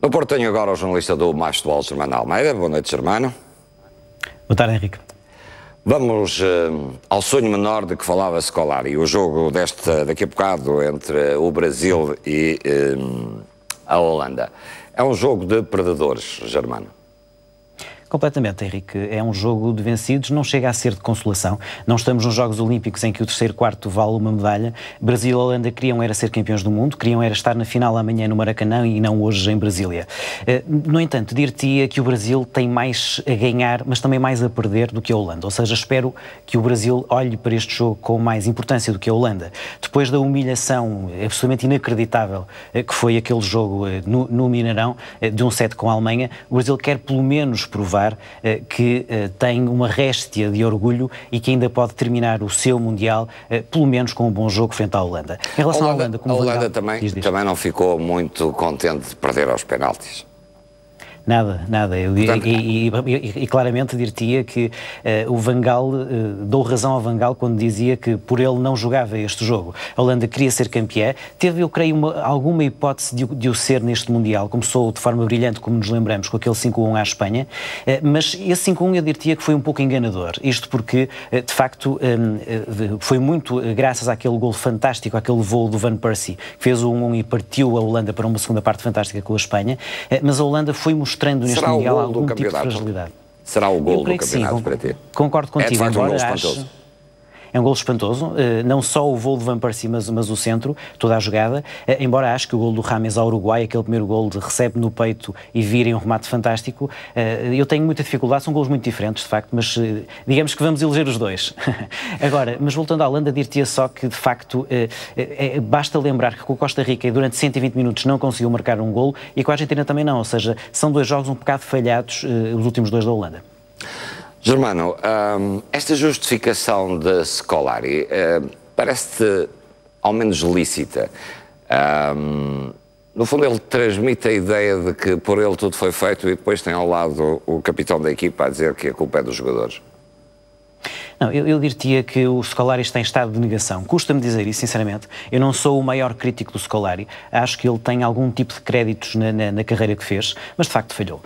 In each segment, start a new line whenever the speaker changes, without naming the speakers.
No Porto tenho agora o jornalista do Mais Futebol, Germano Almeida. Boa noite, Germano.
Boa tarde, Henrique.
Vamos ao sonho menor de que falava Scolari. O jogo daqui a bocado entre o Brasil e a Holanda. É um jogo de perdedores, Germano.
Completamente, Henrique. É um jogo de vencidos, não chega a ser de consolação. Não estamos nos Jogos Olímpicos em que o terceiro quarto vale uma medalha. Brasil e Holanda queriam era ser campeões do mundo, queriam era estar na final amanhã no Maracanã e não hoje em Brasília. No entanto, dir-te-ia que o Brasil tem mais a ganhar, mas também mais a perder do que a Holanda. Ou seja, espero que o Brasil olhe para este jogo com mais importância do que a Holanda. Depois da humilhação absolutamente inacreditável que foi aquele jogo no Mineirão, de 1-7 com a Alemanha, o Brasil quer pelo menos provar que tem uma réstia de orgulho e que ainda pode terminar o seu Mundial, pelo menos com um bom jogo frente à Holanda. Em relação à Holanda, como
a Holanda também não ficou muito contente de perder aos penaltis.
Nada.
Portanto,
e claramente dir-te-ia que o Van Gaal, dou razão ao Van Gaal quando dizia que por ele não jogava este jogo. A Holanda queria ser campeã, teve, eu creio, alguma hipótese de o ser neste Mundial. Começou de forma brilhante, como nos lembramos, com aquele 5-1 à Espanha, mas esse 5-1 eu dir-te-ia que foi um pouco enganador. Isto porque, de facto, foi muito graças àquele gol fantástico, àquele voo do Van Persie, que fez o 1-1 e partiu a Holanda para uma segunda parte fantástica com a Espanha, mas a Holanda foi mostrando neste Mundial algum tipo de fragilidade.
Será o gol do campeonato para ti?
Concordo contigo.
É de facto um gol espantoso.
É um gol espantoso, não só o voo de Van Persie, mas o centro, toda a jogada, embora acho que o gol do Rames ao Uruguai, aquele primeiro gol de recebe no peito e vira em um remate fantástico, eu tenho muita dificuldade, são golos muito diferentes, de facto, mas digamos que vamos eleger os dois. Agora, mas voltando à Holanda, dir-te-ia só que, de facto, basta lembrar que com a Costa Rica durante 120 minutos não conseguiu marcar um golo e com a Argentina também não, ou seja, são dois jogos um bocado falhados, os últimos dois da Holanda.
Germano, esta justificação de Scolari parece-te ao menos lícita. No fundo, ele transmite a ideia de que por ele tudo foi feito e depois tem ao lado o capitão da equipa a dizer que a culpa é dos jogadores.
Não, eu dir-te-ia que o Scolari está em estado de negação. Custa-me dizer isso, sinceramente. Eu não sou o maior crítico do Scolari. Acho que ele tem algum tipo de créditos na carreira que fez, mas de facto falhou.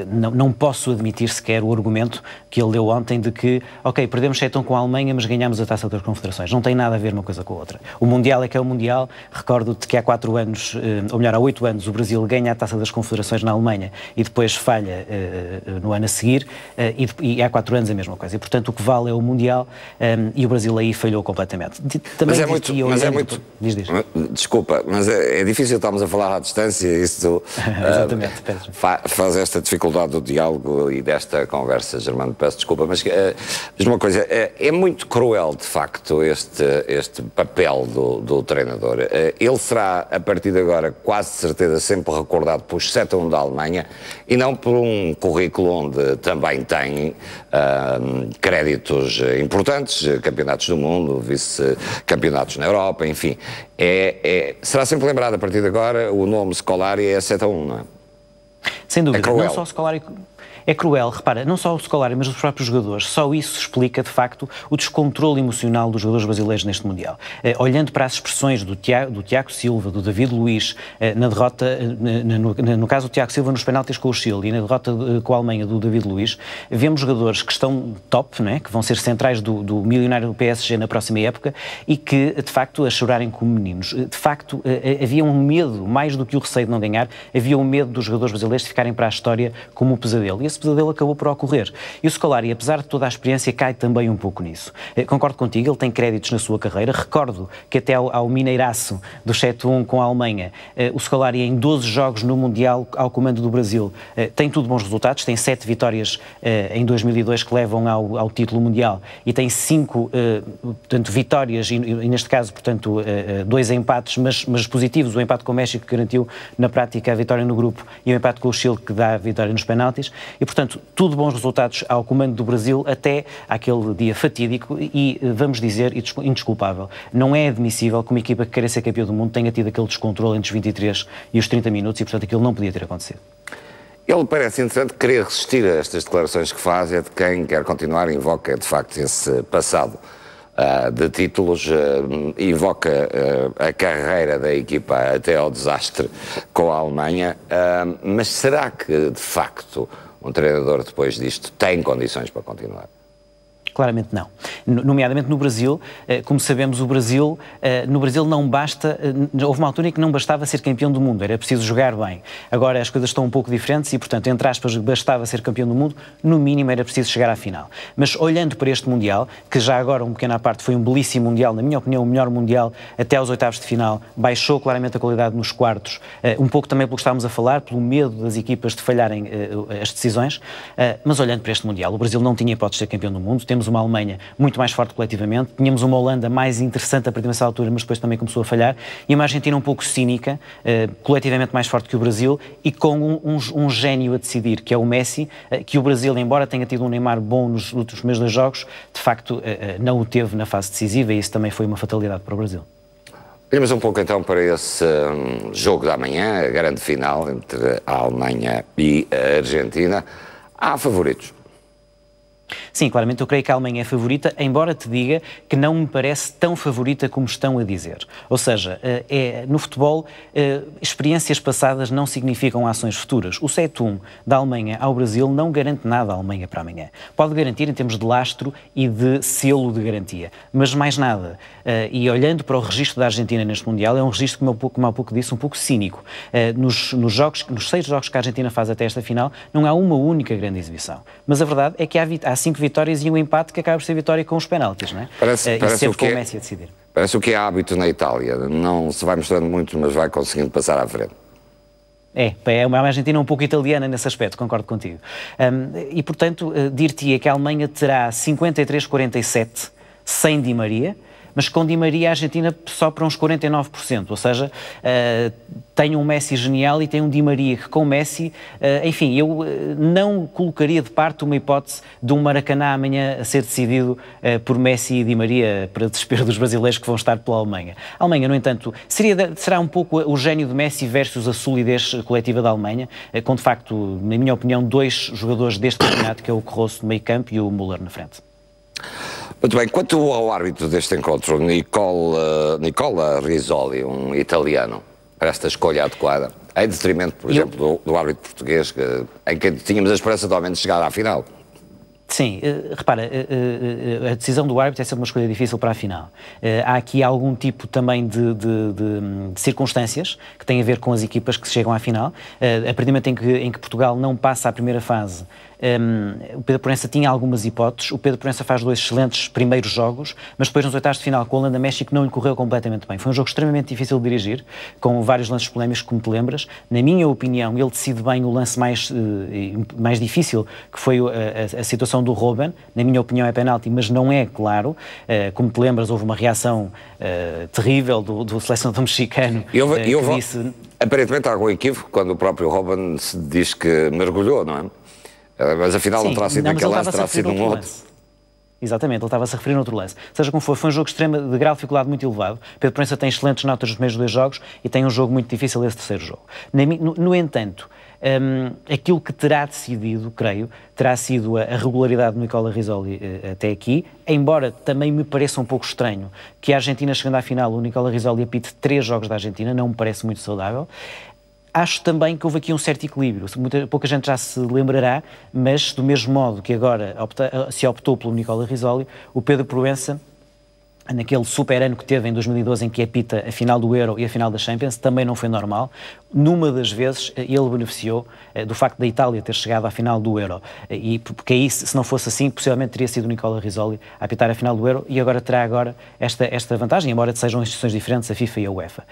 Não posso admitir sequer o argumento que ele deu ontem de que, ok, perdemos 7-1 com a Alemanha, mas ganhamos a Taça das Confederações. Não tem nada a ver uma coisa com a outra. O Mundial é que é o Mundial. Recordo-te que há 4 anos, ou melhor, há 8 anos, o Brasil ganha a Taça das Confederações na Alemanha e depois falha no ano a seguir, e há 4 anos a mesma coisa. E, portanto, o que vale é o Mundial, e o Brasil aí falhou completamente. Também
desculpa, mas é difícil estarmos a falar à distância, isso
exatamente,
faz esta dificuldade do diálogo e desta conversa, Germano, peço desculpa, mas diz uma coisa, é muito cruel de facto este papel do treinador. Ele será, a partir de agora, quase de certeza sempre recordado por 7-1 da Alemanha e não por um currículo onde também tem créditos importantes, campeonatos do mundo, vice-campeonatos na Europa, enfim. Será sempre lembrado a partir de agora, o nome Scolari é 7-1, não é?
Sem dúvida,
é
não só o Scolari... É cruel, repara, não só o Scolari, mas os próprios jogadores. Só isso explica, de facto, o descontrole emocional dos jogadores brasileiros neste Mundial. Olhando para as expressões do Tiago Silva, do David Luiz, na derrota, no caso do Tiago Silva nos penaltis com o Chile e na derrota com a Alemanha do David Luiz, vemos jogadores que estão top, não é? Que vão ser centrais do milionário do PSG na próxima época e que, de facto, a chorarem como meninos. De facto, havia um medo, mais do que o receio de não ganhar, havia um medo dos jogadores brasileiros de ficarem para a história como um pesadelo. E esse pesadelo acabou por ocorrer. E o Scolari, apesar de toda a experiência, cai também um pouco nisso. Concordo contigo, ele tem créditos na sua carreira. Recordo que até ao Mineiraço do 7-1 com a Alemanha, o Scolari em 12 jogos no Mundial ao comando do Brasil tem tudo bons resultados, tem 7 vitórias em 2002 que levam ao título mundial e tem 5 portanto, vitórias e neste caso, portanto, 2 empates, mas positivos. O empate com o México que garantiu na prática a vitória no grupo e o empate com o Chile que dá a vitória nos penaltis. E, portanto, tudo bons resultados ao comando do Brasil até àquele dia fatídico e, vamos dizer, indesculpável. Não é admissível que uma equipa que queira ser campeã do mundo tenha tido aquele descontrole entre os 23 e os 30 minutos e, portanto, aquilo não podia ter acontecido.
Ele parece interessante querer resistir a estas declarações que faz, é de quem quer continuar e invoca, de facto, esse passado de títulos, invoca a carreira da equipa até ao desastre com a Alemanha, mas será que, de facto, um treinador depois disto tem condições para continuar?
Claramente não. Nomeadamente no Brasil, como sabemos, no Brasil não basta, houve uma altura em que não bastava ser campeão do mundo, era preciso jogar bem. Agora as coisas estão um pouco diferentes e, portanto, entre aspas, bastava ser campeão do mundo, no mínimo era preciso chegar à final. Mas olhando para este Mundial, que já agora, um pequeno à parte, foi um belíssimo Mundial, na minha opinião, o melhor Mundial até aos oitavos de final, baixou claramente a qualidade nos quartos, um pouco também pelo que estávamos a falar, pelo medo das equipas de falharem as decisões, mas olhando para este Mundial, o Brasil não tinha hipótese de ser campeão do mundo, temos uma Alemanha muito mais forte coletivamente, tínhamos uma Holanda mais interessante a partir dessa altura, mas depois também começou a falhar, e uma Argentina um pouco cínica, coletivamente mais forte que o Brasil, e com um gênio a decidir, que é o Messi, que o Brasil, embora tenha tido um Neymar bom nos últimos primeiros 2 jogos, de facto não o teve na fase decisiva, e isso também foi uma fatalidade para o Brasil.
Vamos um pouco então para esse jogo da manhã, a grande final entre a Alemanha e a Argentina. Há favoritos?
Sim, claramente eu creio que a Alemanha é favorita, embora te diga que não me parece tão favorita como estão a dizer. Ou seja, no futebol, experiências passadas não significam ações futuras. O 7-1 da Alemanha ao Brasil não garante nada à Alemanha para amanhã. Pode garantir em termos de lastro e de selo de garantia, mas mais nada. E olhando para o registro da Argentina neste Mundial, é um registro, como há pouco disse, um pouco cínico. Nos 6 jogos que a Argentina faz até esta final, não há uma única grande exibição. Mas a verdade é que há 5 vitórias e um empate que acaba por ser vitória com os penaltis, não é?
Parece
sempre com o Messi a decidir.
Parece o que é hábito na Itália. Não se vai mostrando muito, mas vai conseguindo passar à frente.
É uma Argentina um pouco italiana nesse aspecto, concordo contigo. E, portanto, dir-te-ia que a Alemanha terá 53-47 sem Di Maria, mas com Di Maria a Argentina só para uns 49%, ou seja, tem um Messi genial e tem um Di Maria que com Messi, enfim, eu não colocaria de parte uma hipótese de um Maracanã amanhã a ser decidido por Messi e Di Maria para desespero dos brasileiros que vão estar pela Alemanha. A Alemanha, no entanto, será um pouco o gênio de Messi versus a solidez coletiva da Alemanha, com de facto, na minha opinião, 2 jogadores deste campeonato, que é o Kroos no meio campo e o Müller na frente.
Muito bem, quanto ao árbitro deste encontro, Nicola Rizzoli, um italiano, para esta escolha adequada, em detrimento, por exemplo, do árbitro português, em que tínhamos a esperança de ao menos chegar à final?
Sim, repara, a decisão do árbitro é sempre uma escolha difícil para a final. Há aqui algum tipo também de circunstâncias que têm a ver com as equipas que chegam à final. A partir do momento em que Portugal não passa à primeira fase, o Pedro Proença tinha algumas hipóteses. O Pedro Proença faz 2 excelentes primeiros jogos, mas depois nos oitavos de final com a Holanda-México não lhe correu completamente bem. Foi um jogo extremamente difícil de dirigir, com vários lances polémicos, como te lembras. Na minha opinião, ele decide bem o lance mais difícil, que foi a situação do Robben. Na minha opinião é penalti, mas não é claro. Como te lembras, houve uma reação terrível do selecionador mexicano.
Que disse... Aparentemente há algum equívoco quando o próprio Robben se diz que mergulhou, não é? Mas afinal não terá sido naquele lance, terá sido um outro.
Exatamente, ele estava-se a referir a outro lance. Seja como for, foi um jogo de grau de dificuldade muito elevado. Pedro Proença tem excelentes notas nos primeiros 2 jogos e tem um jogo muito difícil esse terceiro jogo. No entanto, aquilo que terá decidido, creio, terá sido a regularidade do Nicola Rizzoli até aqui, embora também me pareça um pouco estranho que a Argentina, chegando à final, o Nicola Rizzoli apite 3 jogos da Argentina, não me parece muito saudável. Acho também que houve aqui um certo equilíbrio. Pouca gente já se lembrará, mas do mesmo modo que agora se optou pelo Nicola Rizzoli, o Pedro Proença, naquele super ano que teve em 2012 em que apita a final do Euro e a final da Champions, também não foi normal. Numa das vezes ele beneficiou do facto da Itália ter chegado à final do Euro, e porque aí, se não fosse assim, possivelmente teria sido o Nicola Rizzoli a apitar a final do Euro, e agora terá esta vantagem, embora sejam instituições diferentes, a FIFA e a UEFA.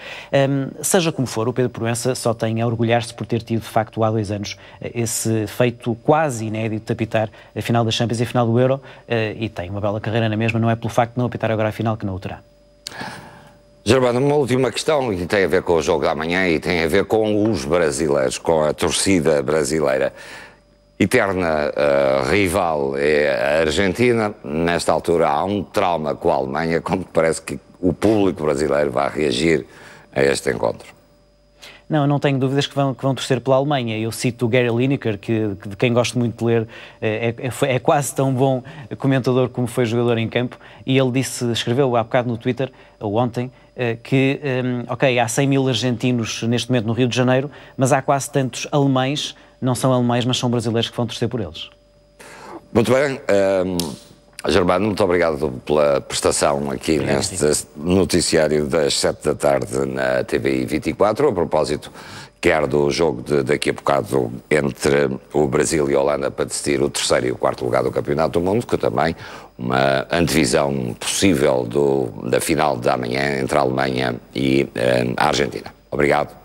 Seja como for, o Pedro Proença só tem a orgulhar-se por ter tido, de facto, há 2 anos, esse feito quase inédito de apitar a final da Champions e a final do Euro, e tem uma bela carreira na mesma, não é pelo facto de não apitar agora a final que não o terá.
Germano, uma última questão, e tem a ver com o jogo da manhã e tem a ver com os brasileiros, com a torcida brasileira. Eterna rival é a Argentina. Nesta altura há um trauma com a Alemanha. Como parece que o público brasileiro vai reagir a este encontro?
Não tenho dúvidas que vão torcer pela Alemanha. Eu cito o Gary Lineker, de quem gosto muito de ler, é quase tão bom comentador como foi jogador em campo, e ele escreveu há bocado no Twitter, ou ontem, que, há 100 mil argentinos neste momento no Rio de Janeiro, mas há quase tantos alemães, não são alemães, mas são brasileiros que vão torcer por eles.
Muito bem. Germano, muito obrigado pela prestação aqui neste noticiário das 7 da tarde na TVI 24, a propósito quer do jogo de daqui a bocado entre o Brasil e a Holanda para decidir o 3º e o 4º lugar do Campeonato do Mundo, que também uma antevisão possível da final de amanhã entre a Alemanha e a Argentina. Obrigado.